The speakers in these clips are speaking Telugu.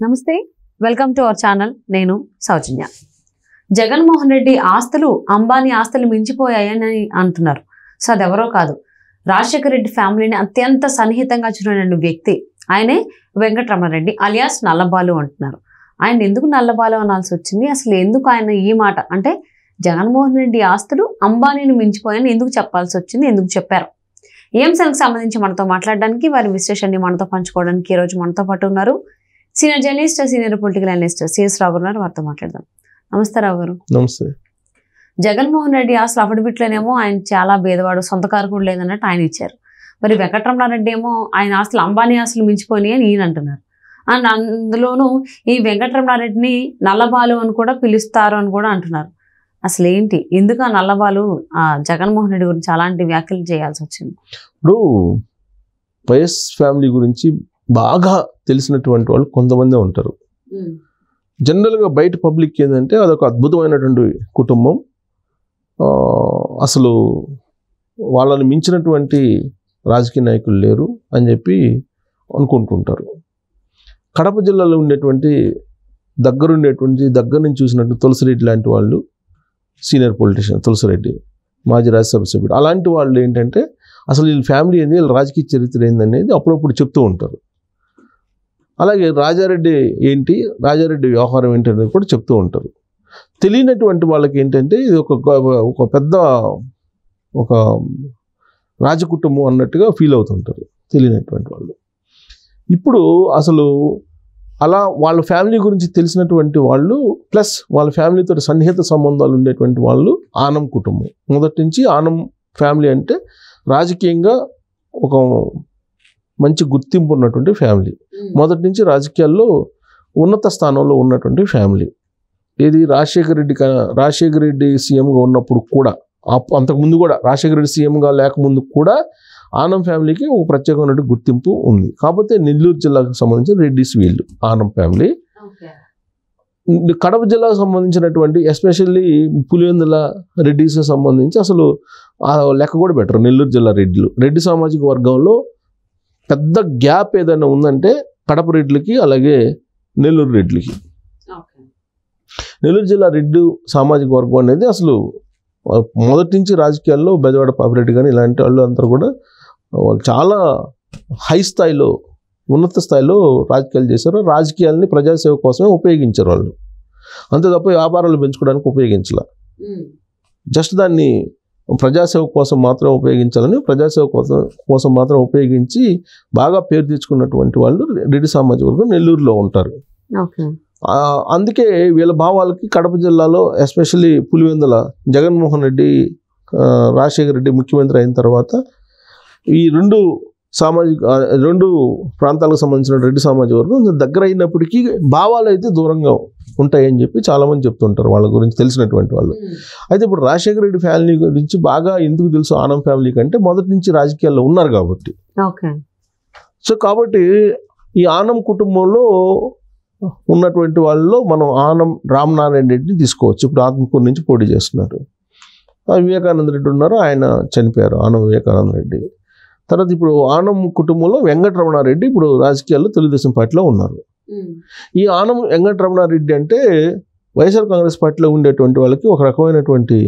నమస్తే, వెల్కమ్ టు అవర్ ఛానల్. నేను సౌజన్య. జగన్మోహన్ రెడ్డి ఆస్తులు అంబానీ ఆస్తులు మించిపోయాయని అంటున్నారు. సో అది ఎవరో కాదు, రాజశేఖర రెడ్డి ఫ్యామిలీని అత్యంత సన్నిహితంగా చూడని వ్యక్తి ఆయనే వెంకటరమణారెడ్డి అలియాస్ నల్లబాలు అంటున్నారు. ఆయన ఎందుకు నల్లబాలు అనాల్సి వచ్చింది? అసలు ఎందుకు ఆయన ఈ మాట అంటే జగన్మోహన్ రెడ్డి ఆస్తులు అంబానీని మించిపోయాయని ఎందుకు చెప్పాల్సి వచ్చింది, ఎందుకు చెప్పారు? ఈ అంశానికి సంబంధించి మనతో మాట్లాడడానికి, వారి విశ్లేషణని మనతో పంచుకోవడానికి ఈ రోజు మనతో పాటు ఉన్నారు senior journalist, senior political analyst CS Rao garu. వారితో మాట్లాడదాం. నమస్తే రావు గారు. నమస్తే. జగన్మోహన్ రెడ్డి అసలు అఫిడవిట్లోనేమో ఆయన చాలా భేదవాడు, సొంత కారు కూడా లేదన్నట్టు ఆయన ఇచ్చారు. మరి వెంకటరమణారెడ్డి ఏమో ఆయన ఆస్తులు అంబానీ ఆస్తులు మించిపోయినాయి అని ఈయన అంటున్నారు. అండ్ అందులోనూ ఈ వెంకటరమణారెడ్డిని నల్లబాలు అని కూడా పిలుస్తారు అని కూడా అంటున్నారు. అసలు ఏంటి, ఎందుకు ఆ నల్లబాలు జగన్మోహన్ రెడ్డి గురించి అలాంటి వ్యాఖ్యలు చేయాల్సి వచ్చింది? ఇప్పుడు వైఎస్ ఫ్యామిలీ గురించి బాగా తెలిసినటువంటి వాళ్ళు కొంతమందే ఉంటారు. జనరల్గా బయట పబ్లిక్ ఏంటంటే అదొక అద్భుతమైనటువంటి కుటుంబం, అసలు వాళ్ళని మించినటువంటి రాజకీయ నాయకులు లేరు అని చెప్పి అనుకుంటుంటారు. కడప జిల్లాలో ఉండేటువంటి దగ్గర నుంచి చూసినట్టు తులసిరెడ్డి లాంటి వాళ్ళు, సీనియర్ పొలిటీషియన్ తులసిరెడ్డి, మాజీ రాజ్యసభ సభ్యుడు, అలాంటి వాళ్ళు ఏంటంటే అసలు వీళ్ళ ఫ్యామిలీ ఏంది, వీళ్ళ రాజకీయ చరిత్ర ఏందనేది అప్పుడప్పుడు చెప్తూ ఉంటారు. అలాగే రాజారెడ్డి రాజారెడ్డి వ్యవహారం ఏంటనేది కూడా చెప్తూ ఉంటారు. తెలియనటువంటి వాళ్ళకి ఏంటంటే ఇది ఒక పెద్ద ఒక రాజకుటుంబం అన్నట్టుగా ఫీల్ అవుతుంటారు తెలియనటువంటి వాళ్ళు. ఇప్పుడు అసలు అలా వాళ్ళ ఫ్యామిలీ గురించి తెలిసినటువంటి వాళ్ళు, ప్లస్ వాళ్ళ ఫ్యామిలీతో సన్నిహిత సంబంధాలు ఉండేటువంటి వాళ్ళు ఆనం కుటుంబం. మొదటి నుంచి ఆనం ఫ్యామిలీ అంటే రాజకీయంగా ఒక మంచి గుర్తింపు ఉన్నటువంటి ఫ్యామిలీ, మొదటి నుంచి రాజకీయాల్లో ఉన్నత స్థానంలో ఉన్నటువంటి ఫ్యామిలీ. ఇది రాజశేఖర రెడ్డి సీఎంగా ఉన్నప్పుడు కూడా, అంతకుముందు కూడా రాజశేఖర రెడ్డి సీఎంగా లేకముందు కూడా ఆనం ఫ్యామిలీకి ఒక ప్రత్యేకమైన గుర్తింపు ఉంది. కాకపోతే నెల్లూరు జిల్లాకు సంబంధించిన రెడ్డిస్ వీళ్ళు ఆనం ఫ్యామిలీ. కడప జిల్లాకు సంబంధించినటువంటి ఎస్పెషల్లీ పులివెందుల రెడ్డిస్ సంబంధించి అసలు లెక్క కూడా బెటర్. నెల్లూరు జిల్లా రెడ్డి సామాజిక వర్గంలో పెద్ద గ్యాప్ ఏదైనా ఉందంటే కడప రెడ్లకి, అలాగే నెల్లూరు రెడ్లకి. నెల్లూరు జిల్లా రెడ్డి సామాజిక వర్గం అనేది అసలు మొదటి నుంచి రాజకీయాల్లో బెజవాడ పాపిరెడ్డి కానీ ఇలాంటి వాళ్ళు అందరూ కూడా వాళ్ళు చాలా హై స్థాయిలో, ఉన్నత స్థాయిలో రాజకీయాలు చేశారు. రాజకీయాలని ప్రజాసేవ కోసమే ఉపయోగించారు వాళ్ళు, అంతే తప్ప వ్యాపారాలు పెంచుకోవడానికి ఉపయోగించాల. జస్ట్ దాన్ని ప్రజాసేవ కోసం మాత్రం ఉపయోగించాలని, ప్రజాసేవ కోసం మాత్రం ఉపయోగించి బాగా పేరు తెచ్చుకున్నటువంటి వాళ్ళు రెడ్డి సామాజిక వర్గం నెల్లూరులో ఉంటారు. అందుకే వీళ్ళ భావాలకి కడప జిల్లాలో ఎస్పెషల్లీ పులివెందుల జగన్మోహన్ రెడ్డి, రాజశేఖర రెడ్డి ముఖ్యమంత్రి అయిన తర్వాత ఈ రెండు ప్రాంతాలకు సంబంధించిన రెడ్డి సామాజిక వర్గం దగ్గర అయినప్పటికీ భావాలు అయితే దూరంగా ఉంటాయని చెప్పి చాలామంది చెప్తుంటారు వాళ్ళ గురించి తెలిసినటువంటి వాళ్ళు. అయితే ఇప్పుడు రాజశేఖర రెడ్డి ఫ్యామిలీ గురించి బాగా ఎందుకు తెలుసు ఆనం ఫ్యామిలీ కంటే మొదటి నుంచి రాజకీయాల్లో ఉన్నారు కాబట్టి. సో కాబట్టి ఈ ఆనం కుటుంబంలో ఉన్నటువంటి వాళ్ళలో మనం ఆనం రామనారాయణ రెడ్డిని తీసుకోవచ్చు. ఇప్పుడు ఆత్మకూరు నుంచి పోటీ చేస్తున్నారు. వివేకానంద రెడ్డి ఉన్నారు, ఆయన చనిపోయారు, ఆనం వివేకానంద రెడ్డి. తర్వాత ఇప్పుడు ఆనం కుటుంబంలో వెంకటరమణారెడ్డి ఇప్పుడు రాజకీయాల్లో తెలుగుదేశం పార్టీలో ఉన్నారు. ఈ ఆనం వెంకటరమణారెడ్డి అంటే వైఎస్ఆర్ కాంగ్రెస్ పార్టీలో ఉండేటువంటి వాళ్ళకి ఒక రకమైనటువంటి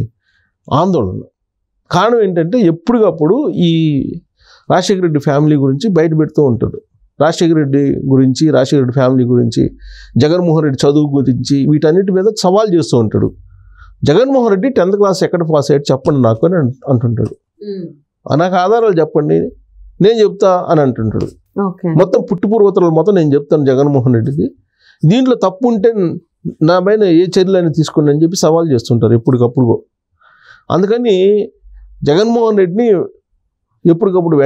ఆందోళన. కారణం ఏంటంటే ఎప్పటికప్పుడు ఈ రాజశేఖర రెడ్డి ఫ్యామిలీ గురించి బయట పెడుతూ ఉంటారు. రాజశేఖర రెడ్డి గురించి, రాజశేఖర రెడ్డి ఫ్యామిలీ గురించి, జగన్మోహన్ రెడ్డి చదువు గురించి, వీటన్నిటి మీద సవాల్ చేస్తూ ఉంటాడు. జగన్మోహన్ రెడ్డి 10th క్లాస్ ఎక్కడ పాస్ అయ్యాడు చెప్పండి నాకు అని అంటుంటాడు. నాకు ఆధారాలు చెప్పండి నేను చెప్తా అని అంటుంటాడు. మొత్తం పుట్టుపూర్వతలు మొత్తం నేను చెప్తాను జగన్మోహన్ రెడ్డిది, దీంట్లో తప్పు ఉంటే నా పైన ఏ చర్యలు తీసుకోండి అని చెప్పి సవాల్ చేస్తుంటారు ఎప్పటికప్పుడు. అందుకని జగన్మోహన్ రెడ్డిని ఎప్పటికప్పుడు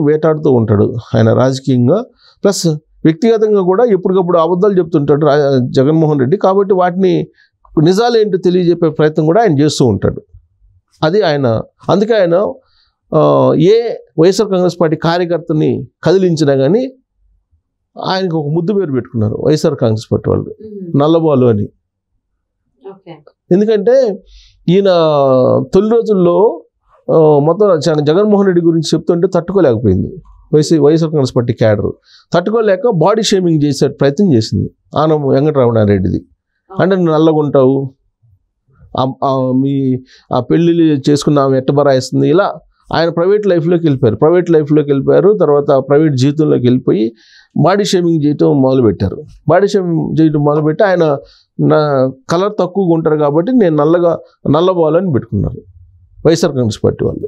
వేటాడుతూ ఉంటాడు ఆయన రాజకీయంగా, ప్లస్ వ్యక్తిగతంగా కూడా ఎప్పటికప్పుడు అబద్ధాలు చెప్తుంటాడు జగన్మోహన్ రెడ్డి. కాబట్టి వాటిని నిజాలు ఏంటో తెలియజెప్పే ప్రయత్నం కూడా ఆయన చేస్తూ ఉంటాడు. అది ఆయన, అందుకే ఆయన ఏ వైఎస్ఆర్ కాంగ్రెస్ పార్టీ కార్యకర్తని కదిలించినా కానీ ఆయనకు ఒక ముద్దు పేరు పెట్టుకున్నారు వైఎస్ఆర్ కాంగ్రెస్ పార్టీ వాళ్ళు, నల్లబాలు అని. ఎందుకంటే ఈయన తొలి రోజుల్లో మొత్తం జగన్మోహన్ రెడ్డి గురించి చెప్తుంటే తట్టుకోలేకపోయింది వైఎస్ఆర్ కాంగ్రెస్ పార్టీ క్యాడర్ తట్టుకోలేక బాడీ షేమింగ్ చేసే ప్రయత్నం చేసింది ఆనం వెంకటరమణారెడ్డిది. అంటే నువ్వు నల్లగా ఉంటావు, మీ ఆ పెళ్ళిళ్ళు చేసుకున్న ఆమె ఎట్టబరాయిస్తుంది, ఇలా ఆయన ప్రైవేట్ లైఫ్లోకి వెళ్ళిపోయారు. తర్వాత ప్రైవేట్ జీవితంలోకి వెళ్ళిపోయి బాడీ షేమింగ్ చేయటం మొదలుపెట్టారు. బాడీ షేమింగ్ చేయటం మొదలుపెట్టి ఆయన నా కలర్ తక్కువగా ఉంటారు కాబట్టి నేను నల్లబోవాలని పెట్టుకున్నారు వైఎస్ఆర్ కాంగ్రెస్ పార్టీ వాళ్ళు.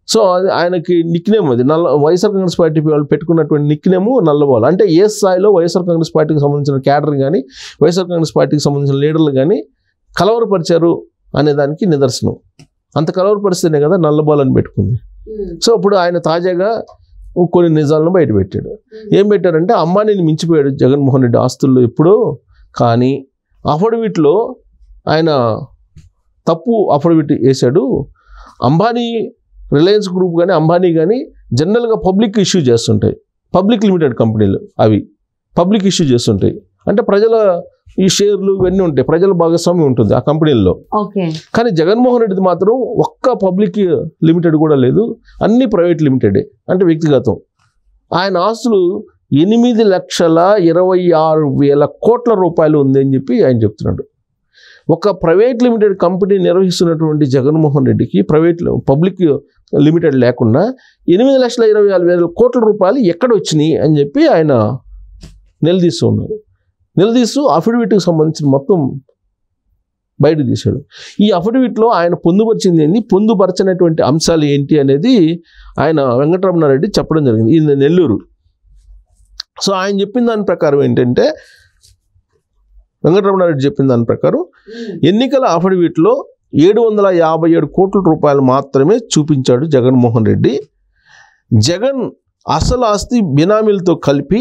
సో అది ఆయనకి నిక్నేమ్, అది వైఎస్ఆర్ కాంగ్రెస్ పార్టీ వాళ్ళు పెట్టుకున్నటువంటి నిక్నేము నల్లబోవాలి. అంటే ఏ స్థాయిలో వైఎస్ఆర్ కాంగ్రెస్ పార్టీకి సంబంధించిన క్యాడర్ కానీ వైఎస్ఆర్ కాంగ్రెస్ పార్టీకి సంబంధించిన లీడర్లు కానీ కలవరపరిచారు అనే దానికి నిదర్శనం. అంత కలవరపరిస్తేనే కదా నల్లబోవాలని పెట్టుకుంది. సో ఇప్పుడు ఆయన తాజాగా కొన్ని నిజాలను బయటపెట్టాడు. ఏం పెట్టారంటే అంబానీని మించిపోయాడు జగన్మోహన్ రెడ్డి ఆస్తుల్లో ఎప్పుడో, కానీ అఫిడవిట్లో ఆయన తప్పు అఫిడవిట్ వేశాడు. అంబానీ రిలయన్స్ గ్రూప్ కానీ అంబానీ కానీ జనరల్గా పబ్లిక్ ఇష్యూ చేస్తుంటాయి, పబ్లిక్ లిమిటెడ్ కంపెనీలు అవి పబ్లిక్ ఇష్యూ చేస్తుంటాయి. అంటే ప్రజల ఈ షేర్లు ఇవన్నీ ఉంటాయి, ప్రజల భాగస్వామ్యం ఉంటుంది ఆ కంపెనీల్లో. కానీ జగన్మోహన్ రెడ్డిది మాత్రం ఒక్క పబ్లిక్ లిమిటెడ్ కూడా లేదు, అన్ని ప్రైవేట్ లిమిటెడే, అంటే వ్యక్తిగతం. ఆయన ఆస్తులు 8,26,000 కోట్ల రూపాయలు ఉంది అని చెప్పి ఆయన చెప్తున్నాడు. ఒక ప్రైవేట్ లిమిటెడ్ కంపెనీ నిర్వహిస్తున్నటువంటి జగన్మోహన్ రెడ్డికి పబ్లిక్ లిమిటెడ్ లేకుండా 8,26,000 కోట్ల రూపాయలు ఎక్కడ వచ్చినాయి అని చెప్పి ఆయన నిలదీస్తూ ఉన్నారు. నిలదీస్తూ అఫిడవిట్కి సంబంధించిన మొత్తం బయట తీశాడు. ఈ అఫిడవిట్లో ఆయన పొందుపరిచింది ఏంటి, పొందుపరచినటువంటి అంశాలు ఏంటి అనేది ఆయన వెంకటరమణారెడ్డి చెప్పడం జరిగింది. ఇది నెల్లూరు. సో ఆయన చెప్పిన దాని ప్రకారం ఏంటంటే, వెంకటరమణారెడ్డి చెప్పిన దాని ప్రకారం ఎన్నికల అఫిడవిట్లో 757 కోట్ల రూపాయలు మాత్రమే చూపించాడు జగన్మోహన్ రెడ్డి. జగన్ అసలు ఆస్తి బినామీలతో కలిపి,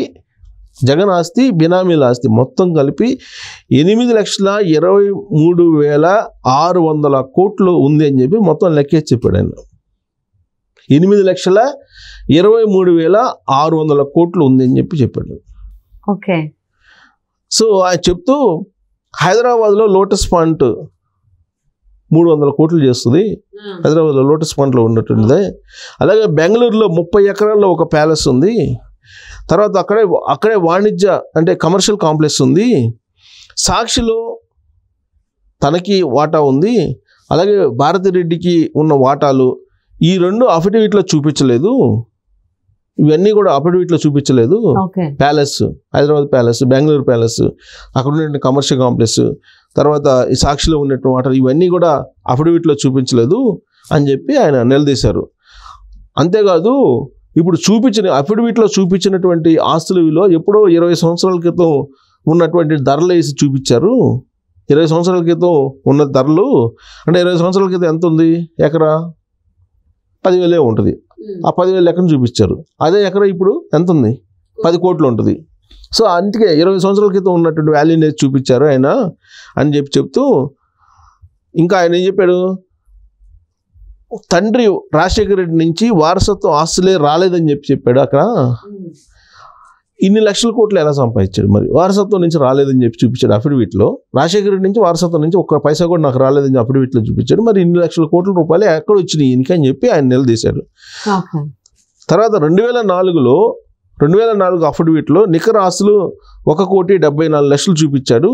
జగన్ ఆస్తి బినామీల ఆస్తి మొత్తం కలిపి 8,23,600 కోట్లు ఉంది అని చెప్పి మొత్తం లెక్కేసి చెప్పాడు ఆయన. 8,23,600 కోట్లు ఉంది అని చెప్పాడు. ఓకే. సో ఆయన చెప్తూ హైదరాబాద్లో లోటస్ పాయింట్ 300 కోట్లు చేస్తుంది, హైదరాబాద్లో లోటస్ పాయింట్లో ఉన్నటువంటిదే. అలాగే బెంగళూరులో 30 ఎకరాల్లో ఒక ప్యాలెస్ ఉంది. తర్వాత అక్కడే వాణిజ్య అంటే కమర్షియల్ కాంప్లెక్స్ ఉంది. సాక్షిలో తనకి వాటా ఉంది, అలాగే భారతిరెడ్డికి ఉన్న వాటాలు ఈ రెండు అఫిడవిట్లో చూపించలేదు. ఇవన్నీ కూడా అఫిడవిట్లో చూపించలేదు. Palace, Hyderabad palace, Bengaluru palace, అక్కడ ఉన్న కమర్షియల్ కాంప్లెక్స్, తర్వాత ఈ సాక్షిలో ఉన్నటువంటి వాటర్ ఇవన్నీ కూడా అఫిడవిట్లో చూపించలేదు అని చెప్పి ఆయన నిలదీశారు. అంతేకాదు, ఇప్పుడు అఫిడవిట్లో చూపించినటువంటి ఆస్తుల విలువ ఎప్పుడో 20 సంవత్సరాల క్రితం ఉన్నటువంటి ధరలు వేసి చూపించారు. 20 సంవత్సరాల క్రితం ఉన్న ధరలు అంటే 20 సంవత్సరాల క్రితం ఎంత ఉంది, ఎకరా 10,000 ఉంటుంది. ఆ 10,000 ఎకరం చూపించారు. అదే ఎకరా ఇప్పుడు ఎంత ఉంది, 10 కోట్లు ఉంటుంది. సో అందుకే 20 సంవత్సరాల క్రితం ఉన్నటువంటి వాల్యూని వేసి చూపించారు ఆయన అని చెప్తూ, ఇంకా ఆయన ఏం చెప్పాడు, తండ్రి రాజశేఖర రెడ్డి నుంచి వారసత్వ ఆస్తులే రాలేదని చెప్పాడు. అక్కడ ఇన్ని లక్షల కోట్లు ఎలా సంపాదించాడు, మరి వారసత్వం నుంచి రాలేదని చెప్పి చూపించాడు అఫిడవిట్లో. రాజశేఖర రెడ్డి నుంచి వారసత్వం నుంచి ఒక్క పైసా కూడా నాకు రాలేదని అఫిడవిట్లో చూపించాడు. మరి ఇన్ని లక్షల కోట్ల రూపాయలు ఎక్కడ వచ్చినాయి ఈయనకి అని చెప్పి ఆయన నిలదీశాడు. తర్వాత 2004 అఫిడవిట్లో నికర ఆస్తులు 1,74,00,000 చూపించాడు.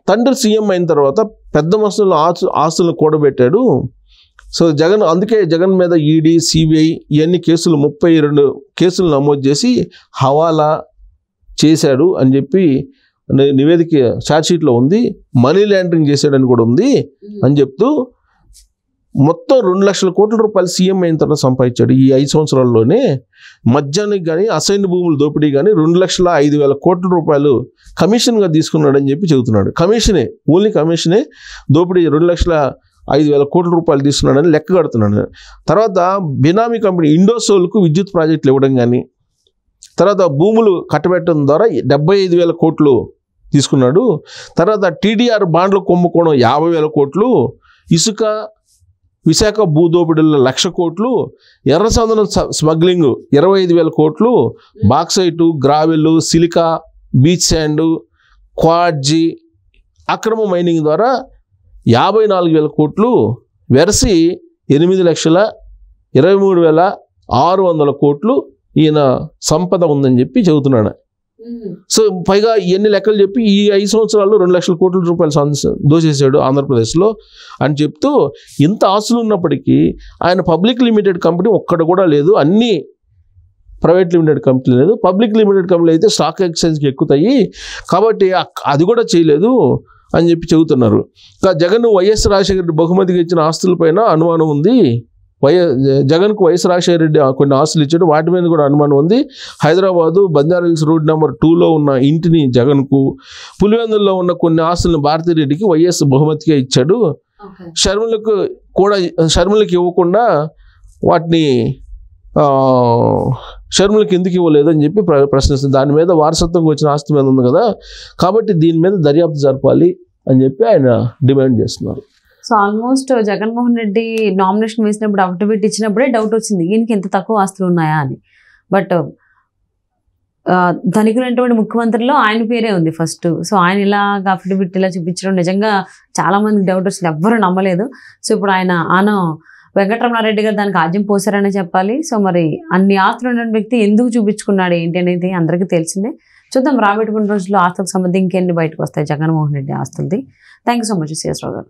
తండ్రి సీఎం అయిన తర్వాత పెద్ద మొత్తంలో ఆస్తులను కూడబెట్టాడు. సో అందుకే జగన్ మీద ఈడీ, సిబిఐ ఇవన్నీ కేసులు 32 కేసులు నమోదు చేసి హవాలా చేశాడు అని చెప్పి నివేదిక ఛార్జ్షీట్లో ఉంది. మనీ లాండరింగ్ చేశాడని కూడా ఉంది అని చెప్తూ మొత్తం 2 లక్షల కోట్ల రూపాయలు సీఎం అయిన తర్వాత సంపాదించాడు. ఈ 5 సంవత్సరాల్లోనే మద్యానికి కానీ అసైన్ భూముల దోపిడీ కానీ 2,05,000 కోట్ల రూపాయలు కమిషన్గా తీసుకున్నాడని చెప్పి చెబుతున్నాడు. ఓన్లీ కమిషనే దోపిడీ 2,05,000 కోట్ల రూపాయలు తీసుకున్నాడని లెక్క కడుతున్నాడు. తర్వాత బినామీ కంపెనీ ఇండోసోల్కు విద్యుత్ ప్రాజెక్టులు ఇవ్వడం కానీ, తర్వాత భూములు కట్టబెట్టడం ద్వారా 75,000 కోట్లు తీసుకున్నాడు. తర్వాత టీడీఆర్ బాండ్లు కొమ్ముకోవడం 50,000 కోట్లు, ఇసుక విశాఖ భూదోపిడీలో 1,00,000 కోట్లు, ఎర్రచందనం స్మగ్లింగ్ 25,000 కోట్లు, bauxite, gravel, silica, beach sand, క్వాడ్జీ అక్రమ మైనింగ్ ద్వారా 54,000 కోట్లు, వెరసి 8,23,000 600 కోట్లు ఈయన సంపద ఉందని చెప్పి చెబుతున్నాడు. సో పైగా ఎన్ని లెక్కలు చెప్పి ఈ 5 సంవత్సరాల్లో 2 లక్షల కోట్ల రూపాయలు దోచేసాడు ఆంధ్రప్రదేశ్లో అని చెప్తూ, ఇంత ఆస్తులు ఉన్నప్పటికీ ఆయన పబ్లిక్ లిమిటెడ్ కంపెనీ ఒక్కడ కూడా లేదు, అన్నీ ప్రైవేట్ లిమిటెడ్ కంపెనీ లేదు. పబ్లిక్ లిమిటెడ్ కంపెనీ అయితే స్టాక్ ఎక్స్చేంజ్కి ఎక్కుతాయి కాబట్టి అది కూడా చేయలేదు అని చెప్పి చెబుతున్నారు. జగన్ వైఎస్ రాజశేఖర రెడ్డి బహుమతిగా ఇచ్చిన ఆస్తులపైన అనుమానం ఉంది. జగన్కు వైఎస్ రాజశేఖర రెడ్డి కొన్ని ఆస్తులు ఇచ్చాడు, వాటి మీద కూడా అనుమానం ఉంది. హైదరాబాదు బంజారాహిల్స్ రోడ్ నెంబర్ 2లో ఉన్న ఇంటిని జగన్కు, పులివెందుల్లో ఉన్న కొన్ని ఆస్తులను భారతిరెడ్డికి వైఎస్ బహుమతిగా ఇచ్చాడు. షర్మిలకు ఇవ్వకుండా వాటిని షర్మిలకు ఎందుకు ఇవ్వలేదు అని చెప్పి ప్రశ్నిస్తుంది. దాని మీద వారసత్వంగా వచ్చిన ఆస్తి మీద ఉంది కదా, కాబట్టి దీని మీద దర్యాప్తు జరపాలి అని చెప్పి ఆయన డిమాండ్ చేస్తున్నారు. So almost Jaganmohan Reddy nomination వేసినప్పుడు అఫిడవిట్ ఇచ్చినప్పుడే డౌట్ వచ్చింది ఈయనకి ఎంత తక్కువ ఆస్తులు ఉన్నాయా అని. బట్ ధనికులైనటువంటి ముఖ్యమంత్రిలో ఆయన పేరే ఉంది ఫస్ట్. సో ఆయన ఇలాగ అఫిడవిట్ ఇలా చూపించడం నిజంగా చాలా మందికి డౌట్ వచ్చింది, ఎవ్వరూ నమ్మలేదు. సో ఇప్పుడు ఆయన వెంకటరమణారెడ్డి గారు దానికి ఆజ్యం పోసారనే చెప్పాలి. సో మరి అన్ని ఆస్తులు ఉన్న వ్యక్తి ఎందుకు చూపించుకున్నాడు ఏంటి అనేది అందరికీ తెలిసిందే. చూద్దాం రాబోయే కొన్ని రోజుల్లో ఆస్తులకు సంబంధించి ఇంకెన్ని బయటకు వస్తాయి జగన్మోహన్ రెడ్డి ఆస్తులది. Thank you so much CS Rao గారు.